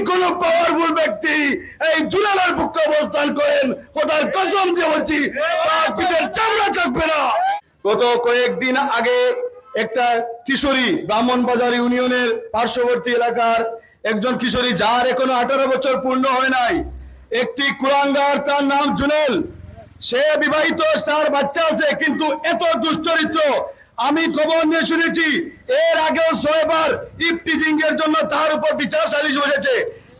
কোনো পাওয়ারফুল ব্যক্তি এই জুলালার পক্ষে অবস্থান করেন, খোদার কসম দিয়ে বলছি তার পিঠের চামড়া থাকবে না। গত কয়েকদিন আগে একটা কিশোরী ব্রাহ্মণবাজার ইউনিয়নের পার্শ্ববর্তী এলাকার একজন কিশোরী, যার এখনো 18 বছর পূর্ণ হয় নাই, একটি কুলাঙ্গার, তার নাম জুনেল, সে বিবাহিত, তার বাচ্চা আছে, কিন্তু এত দুশ্চরিত্র। আমি খবর নিয়ে শুনেছি এর আগেও 6 বার ইফটিজিং এর জন্য তার উপর বিচার সালিশ বসেছে,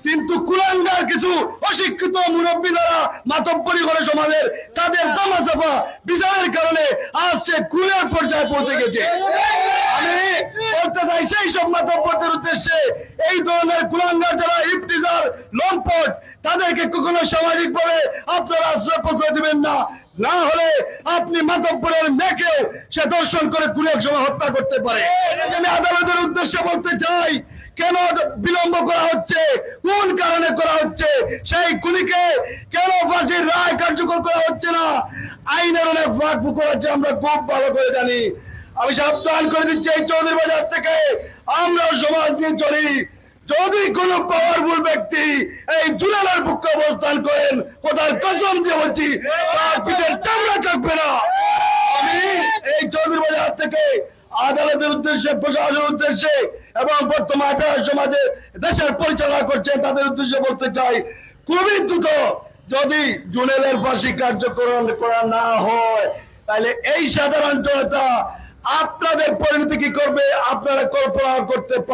কিন্তু কুলাঙ্গার কিছু অশিক্ষিত মুরব্বী দ্বারা মাতব্বরি করে সমাজের, তাদের দামাচাপা বিচারের কারণে আজ সে খুনের পর্যায়ে পৌঁছে গেছে। আমি বলতে চাই সেই সব মাতব্বরদের উদ্দেশ্যে, এই ধরনের কুলাঙ্গার যারা ইফতিজার লম্পট, তাদেরকে কখনো সামাজিক ভাবে আপনারা আশ্রয় প্রশ্রয় দিবেন না, না হলে আপনি মাতব্বরের মেয়েকেও সে দর্শন করে কোনো এক সময় হত্যা করতে পারে। আমি আদালতের উদ্দেশ্যে বলতে চাই, কেন বিলম্ব করা হচ্ছে, কোন কারণে করা হচ্ছে, সেই খুনিকে কেন ফাঁসির রায় কার্যকর করা হচ্ছে না? আইনের অনেক ফাঁক ফুকর আছে, আমরা খুব ভালো করে জানি। আমি সাবধান করে দিচ্ছি, এই চৌধুরী বাজার থেকে আমরা সমাজ নিয়ে চলি। যদি কোনো পাওয়ারফুল ব্যক্তি এই জুলালার পক্ষে অবস্থান করেন, খোদার কসম দিয়ে বলছি তার পিঠের চামড়া থাকবে না। আমি এই চৌধুরী বাজার থেকে আদালতের উদ্দেশ্যে, প্রশাসনের উদ্দেশ্যে এবং বর্তমান সমাজে দেশের পরিচালনা করছেন তাদের উদ্দেশ্যে বলতে চাই, খুবই দ্রুত যদি জুনেলের ফাঁসি কার্যকর করা না হয়, তাহলে এই সাধারণ জনতা আপনাদের পরিণতি কি করবে আপনারা কল্পনা করতে পারেন।